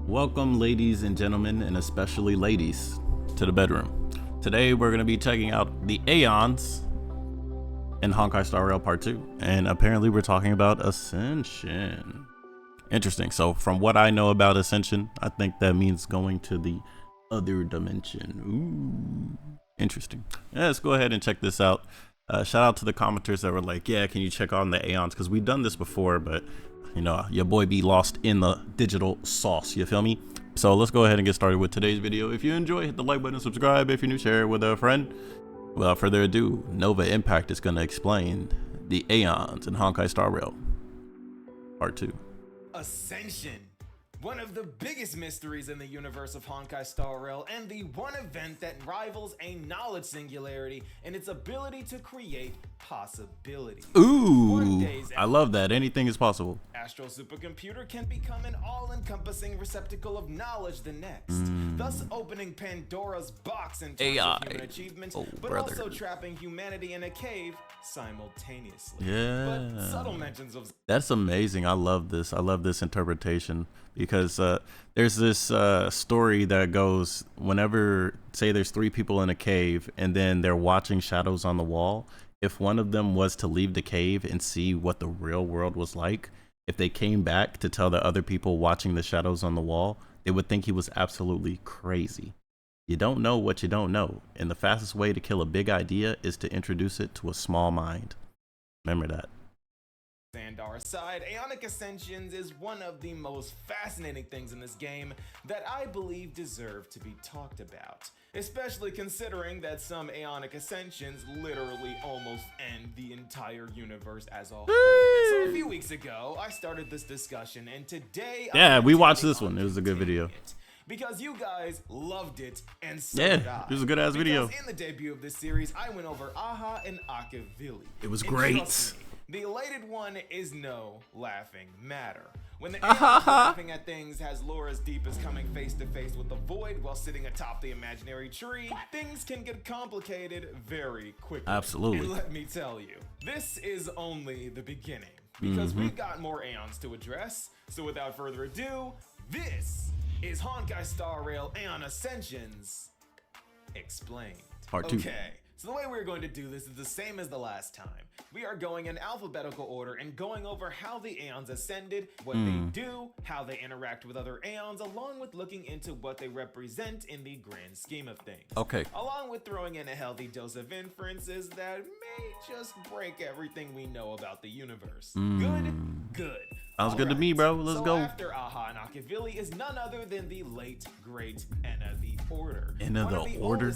Welcome, ladies and gentlemen, and especially ladies, to the bedroom. Today we're going to be checking out the Aeons in Honkai Star Rail Part 2, and apparently we're talking about Ascension. Interesting. So from what I know about Ascension, I think that means going to the other dimension. Ooh, interesting. Yeah, let's go ahead and check this out. Shout out to the commenters that were like, yeah, can you check on the Aeons? Because we've done this before, but you know, your boy be lost in the digital sauce, you feel me? So let's go ahead and get started with today's video. If you enjoy, hit the like button, subscribe. If you're new, share it with a friend. Without further ado, Nova Impact is going to explain the Aeons in Honkai Star Rail Part 2. Ascension, one of the biggest mysteries in the universe of Honkai Star Rail, and the one event that rivals a knowledge singularity in its ability to create possibilities. Ooh, I love that. Anything is possible. Astral supercomputer can become an all-encompassing receptacle of knowledge the next, thus opening Pandora's box in terms of human achievements, but also trapping humanity in a cave simultaneously. Yeah, but subtle mentions of that's amazing. I love this. I love this interpretation because there's this story that goes whenever, say, there's 3 people in a cave and then they're watching shadows on the wall. If one of them was to leave the cave and see what the real world was like, if they came back to tell the other people watching the shadows on the wall, they would think he was absolutely crazy. You don't know what you don't know, and the fastest way to kill a big idea is to introduce it to a small mind. Remember that. Xandar aside, Aeonic Ascensions is one of the most fascinating things in this game that I believe deserve to be talked about, especially considering that some Aeonic Ascensions literally almost end the entire universe as a whole. So a few weeks ago, I started this discussion, and today we watched this one. It was a good video. Because you guys loved it, and so did I. It was a good ass video. In the debut of this series, I went over Aha and Akavili. It was great. The elated one is no laughing matter. When the aeons laughing at things has lore as deep as coming face to face with the void while sitting atop the imaginary tree, things can get complicated very quickly. Absolutely. And let me tell you, this is only the beginning, because we've got more aeons to address. So without further ado, this is Honkai Star Rail Aeon Ascensions Explained. Part 2. Okay. So the way we're going to do this is the same as the last time. We are going in alphabetical order and going over how the Aeons ascended, what they do, how they interact with other Aeons, along with looking into what they represent in the grand scheme of things. Okay. Along with throwing in a healthy dose of inferences that may just break everything we know about the universe. Good. Sounds good to me, bro. Let's go. After Aha and Akavili is none other than the late, great Ena the Order. Ena the Order?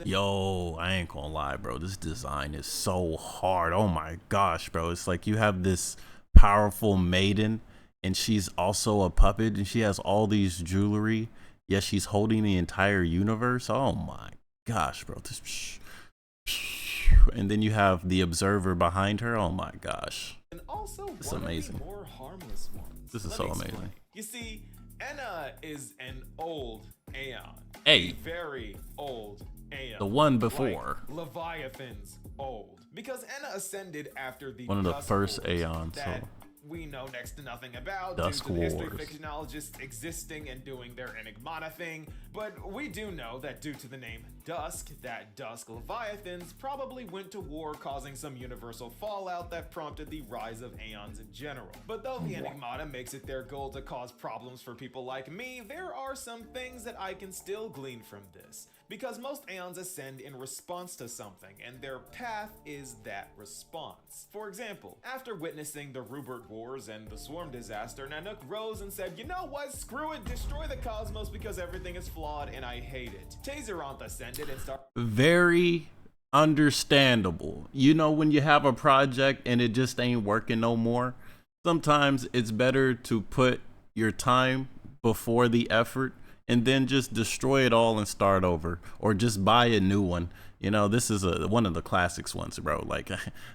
Yo, I ain't gonna lie, bro. This design is so hard. Oh my gosh, bro. It's like you have this powerful maiden and she's also a puppet and she has all these jewelry. Yes, she's holding the entire universe. Oh my gosh, bro. And then you have the observer behind her. Oh my gosh. And also it's amazing. More harmless ones. This is so amazing. You see, Ena is an old Aeon. Hey. A very old Aeon. The one before. Like Leviathan's old. Because Ena ascended after the one of the Dusk first Wars Aeons. that we know next to nothing about Dusk due to the history Wars. fictionologists existing and doing their Enigmata thing. But we do know that due to the name Dusk, that Dusk Leviathans probably went to war, causing some universal fallout that prompted the rise of Aeons in general. But though the Enigmata makes it their goal to cause problems for people like me, there are some things that I can still glean from this. Because most Aeons ascend in response to something, and their path is that response. For example, after witnessing the Rubert Wars and the Swarm disaster, Nanook rose and said, you know what, screw it, destroy the cosmos because everything is flawed and I hate it. Tazeranth ascended and started— Very understandable. You know, when you have a project and it just ain't working no more, sometimes it's better to put your time before the effort and then just destroy it all and start over, or just buy a new one. You know, this is one of the classics ones, bro. Like,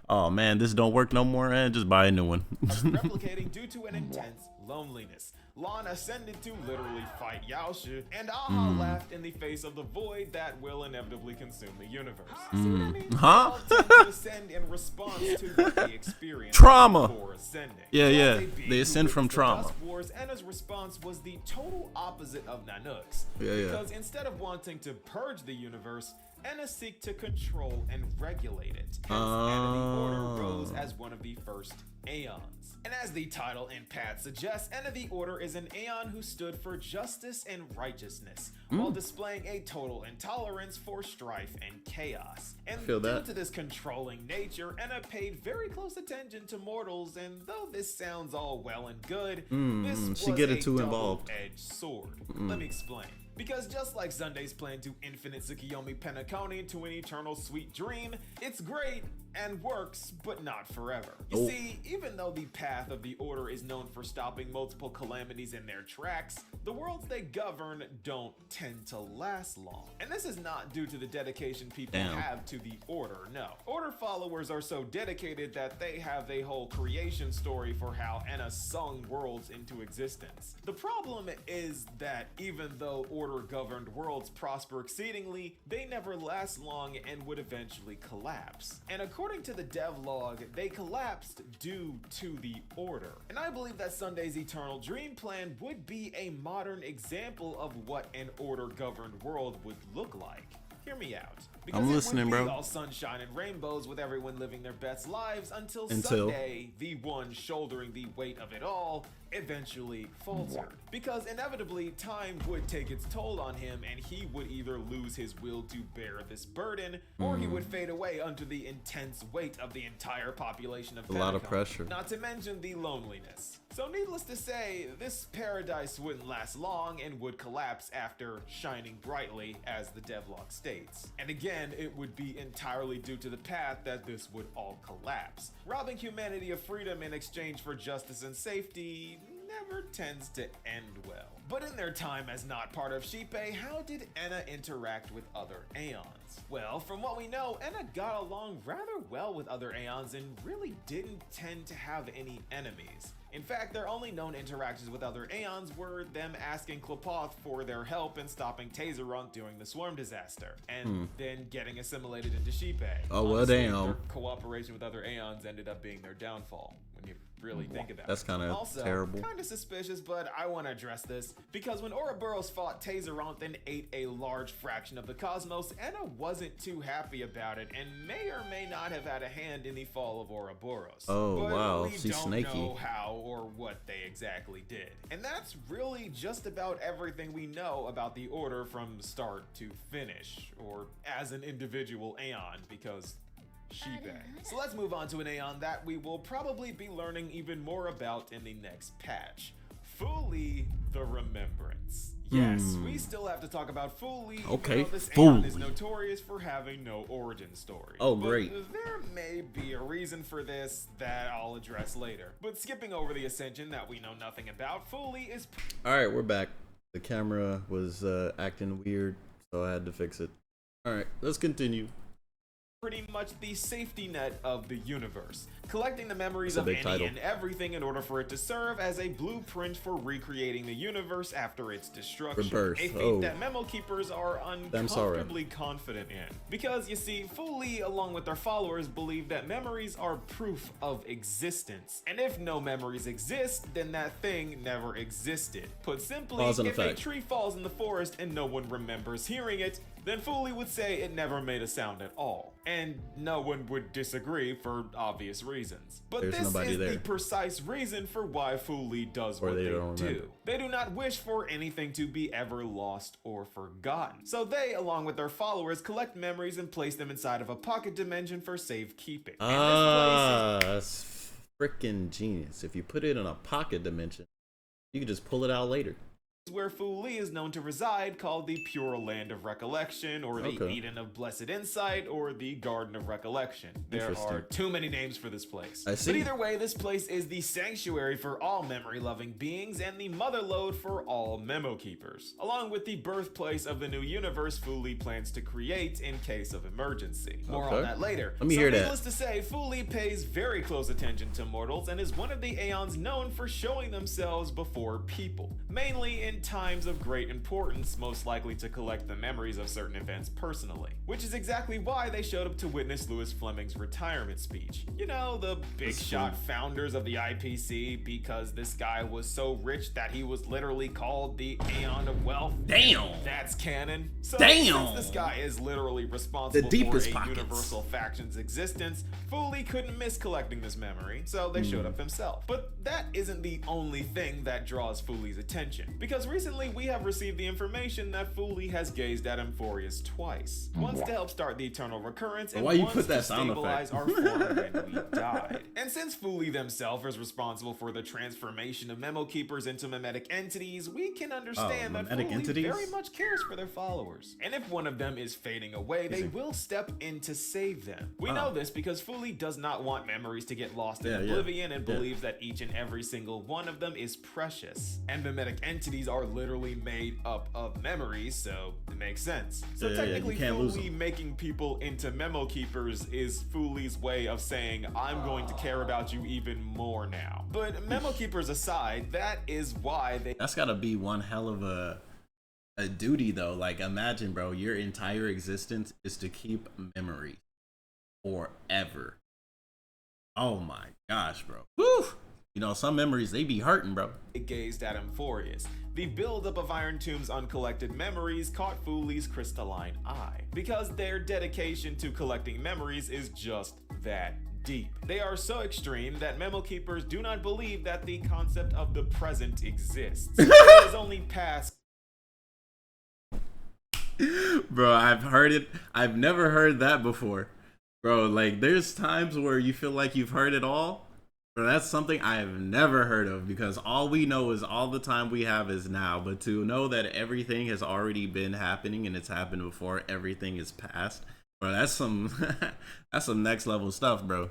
oh man, this don't work no more, and just buy a new one. replicating due to an intense loneliness. Lan ascended to literally fight Yaoshi, and Aha laughed in the face of the void that will inevitably consume the universe. See what I mean? Huh? They all tend to ascend in response to what they experience Trauma. before ascending. Yeah. As a being They who ascend from witnessed the trauma. Dust Wars, Ena's response was the total opposite of Nanook's. Yeah. Because instead of wanting to purge the universe, Ena seek to control and regulate it. Hence, Ena the Order rose as one of the first aeons. And as the title and path suggests, Ena the Order is an aeon who stood for justice and righteousness, while displaying a total intolerance for strife and chaos. And Feel that. due to this controlling nature, Ena paid very close attention to mortals, and though this sounds all well and good, this was she get it a too involved. double-edged sword. Let me explain. Because just like Sunday's plan to infinite Tsukiyomi Penaconi to an eternal sweet dream, it's great and works, but not forever. You see, even though the path of the Order is known for stopping multiple calamities in their tracks, the worlds they govern don't tend to last long. And this is not due to the dedication people have to the Order, no. Order followers are so dedicated that they have a whole creation story for how Ena sung worlds into existence. The problem is that even though Order-governed worlds prosper exceedingly, they never last long and would eventually collapse. And according to the devlog, they collapsed due to the Order. And I believe that Sunday's Eternal Dream Plan would be a modern example of what an Order-governed world would look like. Hear me out. Because I'm listening, it would be bro. all sunshine and rainbows with everyone living their best lives until Sunday, the one shouldering the weight of it all, eventually faltered. Because inevitably, time would take its toll on him and he would either lose his will to bear this burden, or he would fade away under the intense weight of the entire population of A lot of Penacon, pressure. not to mention the loneliness. So needless to say, this paradise wouldn't last long and would collapse after shining brightly, as the devlog states. And again, it would be entirely due to the path that this would all collapse. Robbing humanity of freedom in exchange for justice and safety never tends to end well. But in their time as not part of Shippei, how did Ena interact with other aeons? Well, from what we know, Ena got along rather well with other aeons and really didn't tend to have any enemies. In fact, their only known interactions with other aeons were them asking Klopoth for their help in stopping Taserunk during the swarm disaster, and then getting assimilated into Shippei. Oh, well, Honestly, damn. their cooperation with other aeons ended up being their downfall, when you really think about That's it. kind of Also, terrible. kind of suspicious, but I want to address this, because when Ouroboros fought Taserunk and ate a large fraction of the cosmos, Ena wasn't too happy about it, and may or may not have had a hand in the fall of Ouroboros. Oh, But wow, we she's don't snaky. know how or what they exactly did. And that's really just about everything we know about the Order from start to finish, or as an individual aeon, because Shippei. So let's move on to an aeon that we will probably be learning even more about in the next patch. Fuli the Remembrance. Yes, we still have to talk about Fuli, even Okay, though this aeon is Fuli. notorious for having no origin story. Oh, But great. there may be a reason for this that I'll address later. But skipping over the Ascension that we know nothing about, Fuli is All right, we're back. The camera was acting weird, so I had to fix it. All right, let's continue. pretty much the safety net of the universe, collecting the memories That's a of big any title. and everything in order for it to serve as a blueprint for recreating the universe after its destruction. Rebirth. A feat Oh. that memo keepers are I'm sorry. uncomfortably confident in. Because you see, Fuli, along with their followers, believe that memories are proof of existence. And if no memories exist, then that thing never existed. Put simply, Cause and if a effect. tree falls in the forest and no one remembers hearing it, then Fuli would say it never made a sound at all. And no one would disagree for obvious reasons. But There's this nobody is there. the precise reason for why Fuli does Or what they they don't do. remember. They do not wish for anything to be ever lost or forgotten. So they, along with their followers, collect memories and place them inside of a pocket dimension for safekeeping. And That's freaking genius. If you put it in a pocket dimension, you can just pull it out later. where Fuli is known to reside, called the Pure Land of Recollection, or the Eden of Blessed Insight, or the Garden of Recollection. There are too many names for this place. I see. But either way, this place is the sanctuary for all memory-loving beings and the motherlode for all memo keepers, along with the birthplace of the new universe Fuli plans to create in case of emergency. More on that later. Let me hear that. Needless to say, Fuli pays very close attention to mortals and is one of the aeons known for showing themselves before people, mainly in times of great importance, most likely to collect the memories of certain events personally, which is exactly why they showed up to witness Lewis Fleming's retirement speech. You know, the big shot founders of the IPC, because this guy was so rich that he was literally called the Aeon of Wealth. Damn! That's canon. So Damn! Since this guy is literally responsible for a universal faction's existence, Fuli couldn't miss collecting this memory, so they showed up themselves. But that isn't the only thing that draws Fuli's attention, because recently we have received the information that Fuli has gazed at Emphorius twice. Once to help start the eternal recurrence, and once to stabilize our form when we died. And since Fuli themselves is responsible for the transformation of memo keepers into mimetic entities, we can understand that Fuli very much cares for their followers. And if one of them is fading away, they will step in to save them. We know this because Fuli does not want memories to get lost in oblivion and believes that each and every single one of them is precious. And mimetic entities are literally made up of memories, so it makes sense. So technically Fuli making people into memo keepers is Fuli's way of saying, I'm going to care about you even more now. But memo keepers aside, that is why they— That's gotta be one hell of a duty though. Like imagine, bro, your entire existence is to keep memory forever. Oh my gosh, bro. Woo! You know, some memories, they be hurting, bro. It gazed at Emphorius. The buildup of Iron Tomb's uncollected memories caught Fuli's crystalline eye, because their dedication to collecting memories is just that deep. They are so extreme that memo keepers do not believe that the concept of the present exists. It is only past. Bro, I've heard it. I've never heard that before. Bro, like there's times where you feel like you've heard it all. But that's something I have never heard of, because all we know is all the time we have is now. But to know that everything has already been happening and it's happened before, everything is past. Bro, that's some that's some next level stuff, bro.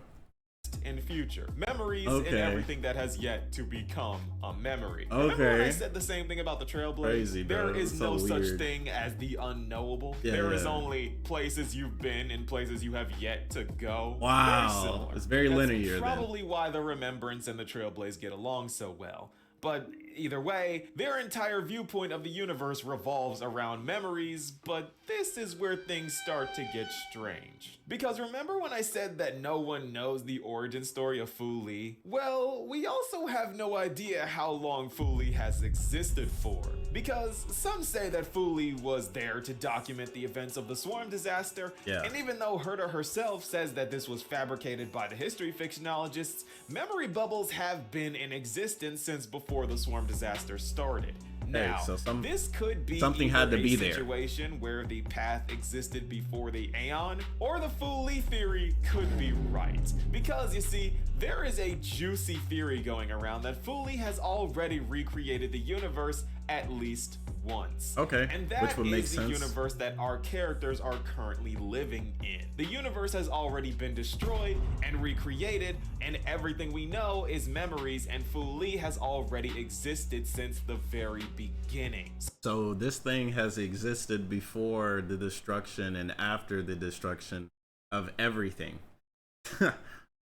In future memories and everything that has yet to become a memory. Remember when I said the same thing about the Trailblaze? There is no such thing as the unknowable. There is only places you've been and places you have yet to go. Wow, it's very linear. That's probably why the Remembrance and the Trailblaze get along so well. But either way, their entire viewpoint of the universe revolves around memories, but this is where things start to get strange. Because remember when I said that no one knows the origin story of Fuli? Well, we also have no idea how long Fuli has existed for. Because some say that Fuli was there to document the events of the Swarm disaster, and even though Herta herself says that this was fabricated by the history fictionologists, memory bubbles have been in existence since before the Swarm disaster started. Now, so this could be something had to be there. A situation where the path existed before the Aeon, or the Fuli theory could be right. Because you see, there is a juicy theory going around that Fuli has already recreated the universe at least once. And that is the universe that our characters are currently living in. The universe has already been destroyed and recreated, and everything we know is memories, and Fuli has already existed since the very beginning. So this thing has existed before the destruction and after the destruction of everything.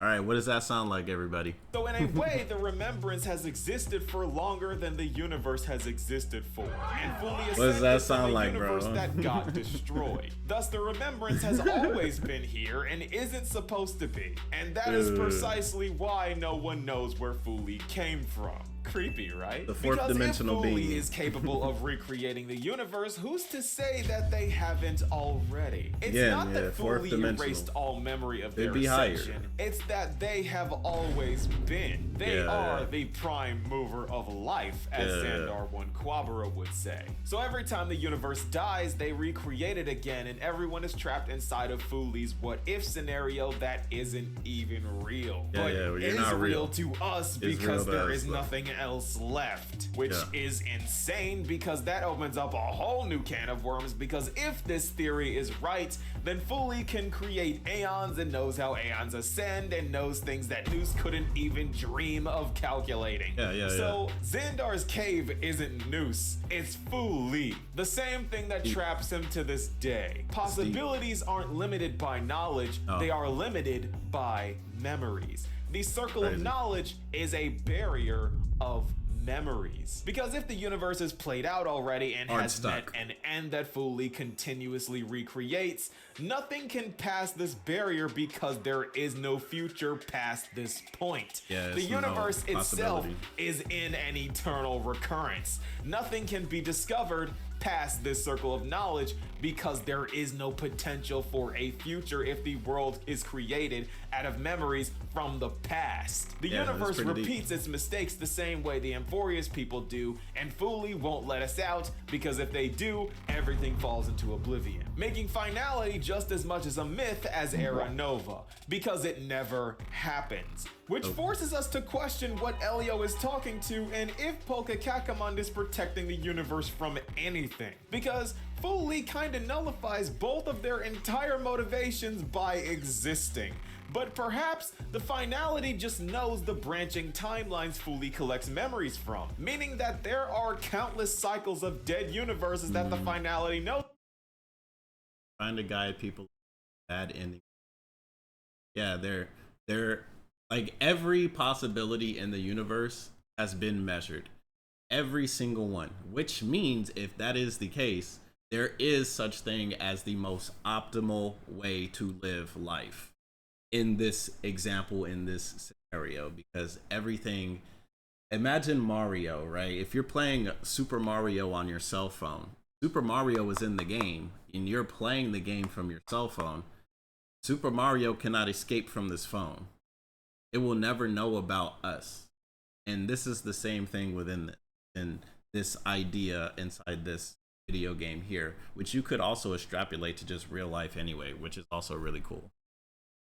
All right, what does that sound like, everybody? So in a way, the Remembrance has existed for longer than the universe has existed for. And Fuli what does that sound like, universe bro? that got destroyed. Thus, the Remembrance has always been here and isn't supposed to be. And that is precisely why no one knows where Fuli came from. Creepy, right? The fourth dimensional being. If Fuli is capable of recreating the universe, who's to say that they haven't already? It's not that Fuli erased all memory of their ascension. It's that they have always been. They are the prime mover of life, as Xandar 1 Quabara would say. So every time the universe dies, they recreate it again, and everyone is trapped inside of Fuli's what-if scenario that isn't even real. But you're is not real to us because there is nothing else left, which is insane because that opens up a whole new can of worms, because if this theory is right, then Fuli can create aeons and knows how aeons ascend and knows things that Noose couldn't even dream of calculating. So Xandar's cave isn't Noose, it's Fuli. The same thing that traps him to this day. Possibilities aren't limited by knowledge, they are limited by memories. The circle of knowledge is a barrier of memories. Because if the universe is played out already and has met an end that Fuli continuously recreates, nothing can pass this barrier because there is no future past this point. The universe itself is in an eternal recurrence. Nothing can be discovered past this circle of knowledge because there is no potential for a future if the world is created out of memories from the past. The universe repeats its mistakes the same way the Amphorius people do, and Fuli won't let us out because if they do, everything falls into oblivion, making finality just as much as a myth as Era Nova, because it never happens. Which forces us to question what Elio is talking to and if Polka Kakamund is protecting the universe from anything. Because Fuli kinda nullifies both of their entire motivations by existing. But perhaps the finality just knows the branching timelines Fuli collects memories from, meaning that there are countless cycles of dead universes that the finality knows. Trying to guide people bad ending. Yeah, they're like every possibility in the universe has been measured. Every single one, which means if that is the case, there is such thing as the most optimal way to live life in this example, in this scenario, because everything, imagine Mario, right? If you're playing Super Mario on your cell phone, Super Mario is in the game and you're playing the game from your cell phone. Super Mario cannot escape from this phone. It will never know about us. And this is the same thing within this idea inside this video game here, which you could also extrapolate to just real life anyway, which is also really cool.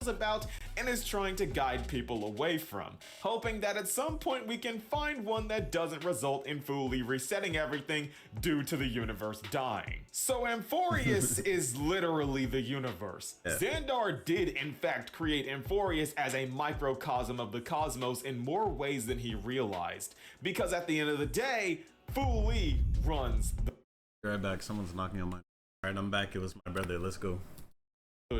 About and is trying to guide people away from, hoping that at some point we can find one that doesn't result in Fuli resetting everything due to the universe dying. So Amphorius is literally the universe. Xandar did in fact create Amphorius as a microcosm of the cosmos in more ways than he realized, because at the end of the day, Fuli runs the right back. Someone's knocking on my. All right, I'm back. It was my brother. Let's go.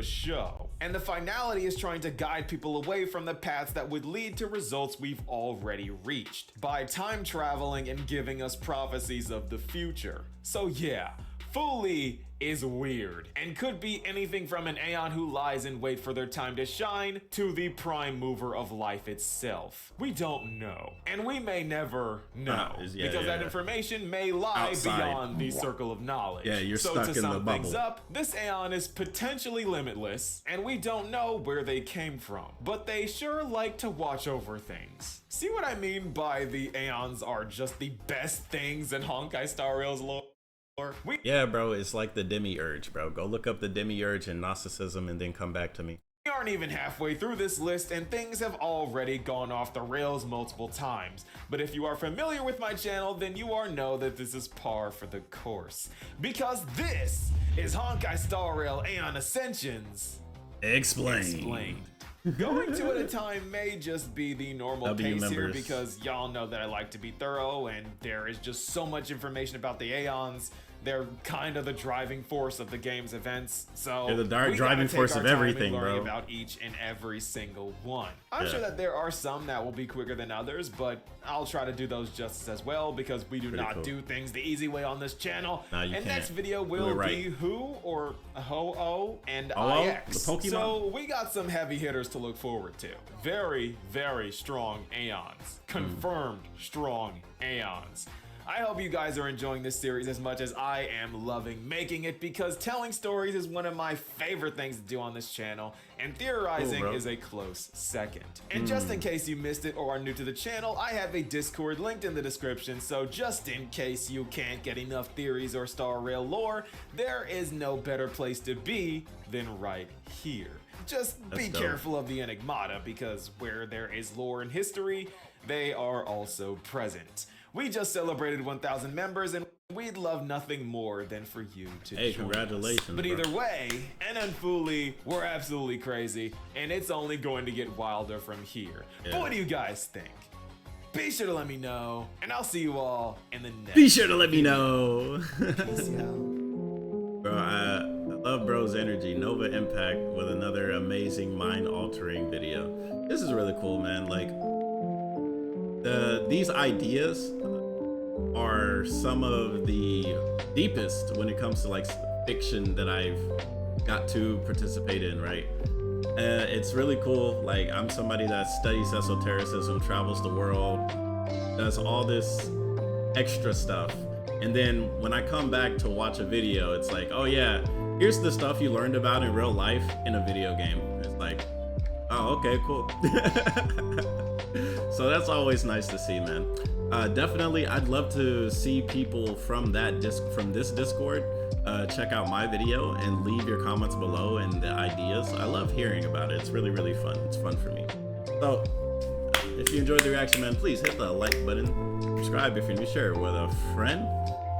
Show. And the finality is trying to guide people away from the paths that would lead to results we've already reached by time traveling and giving us prophecies of the future. So yeah, Fuli is weird and could be anything from an aeon who lies in wait for their time to shine to the prime mover of life itself. We don't know, and we may never know, because that information may lie beyond the circle of knowledge. You're so stuck to in the sum things bubble. up, this aeon is potentially limitless, and we don't know where they came from, but they sure like to watch over things. See what I mean by the aeons are just the best things in Honkai Star Rail's lore? Yeah, bro, it's like the demiurge, bro. Go look up the demiurge and Gnosticism and then come back to me. We aren't even halfway through this list and things have already gone off the rails multiple times. But if you are familiar with my channel, then you know that this is par for the course. Because this is Honkai Star Rail Aeon Ascensions Explained. Going two at a time may just be the normal pace here because y'all know that I like to be thorough and there is just so much information about the Aeons. They're kind of the driving force of the game's events, so they're the driving force of everything, bro. About each and every single one. I'm sure that there are some that will be quicker than others, but I'll try to do those justice as well because we do not do things the easy way on this channel. And next video will be Who or Ho-Oh and IX. The Pokemon. So we got some heavy hitters to look forward to. Very, very strong Aeons. Confirmed strong Aeons. I hope you guys are enjoying this series as much as I am loving making it, because telling stories is one of my favorite things to do on this channel, and theorizing is a close second. And just in case you missed it or are new to the channel, I have a Discord linked in the description, so just in case you can't get enough theories or Star Rail lore, there is no better place to be than right here. Just be careful of the Enigmata, because where there is lore and history, they are also present. We just celebrated 1,000 members, and we'd love nothing more than for you to join congratulations, us. But either way, Ena and Fuli, we're absolutely crazy, and it's only going to get wilder from here. Yeah. But what do you guys think? Be sure to let me know, and I'll see you all in the next Be sure to let me know. Peace out. Bro, I love bro's energy. Nova Impact with another amazing mind-altering video. This is really cool, man. Like, these ideas are some of the deepest when it comes to like fiction that I've got to participate in, right? It's really cool. Like, I'm somebody that studies esotericism, travels the world, does all this extra stuff. And then when I come back to watch a video, it's like, oh yeah, here's the stuff you learned about in real life in a video game. It's like, oh, okay, cool. So that's always nice to see, man. Definitely, I'd love to see people from this Discord check out my video and leave your comments below and the ideas. I love hearing about it. It's really, really fun. It's fun for me. So if you enjoyed the reaction, man, please hit the like button, subscribe if you're new, share it with a friend.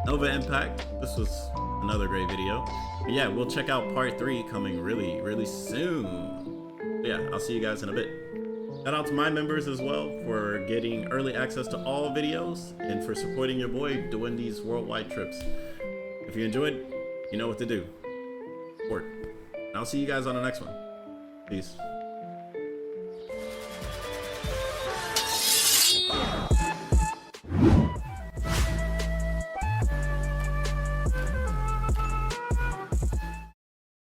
Nova Impact, this was another great video. But yeah, we'll check out part 3 coming really, really soon. But yeah, I'll see you guys in a bit. Shout out to my members as well for getting early access to all videos and for supporting your boy doing these worldwide trips. If you enjoyed, you know what to do. Support. And I'll see you guys on the next one. Peace.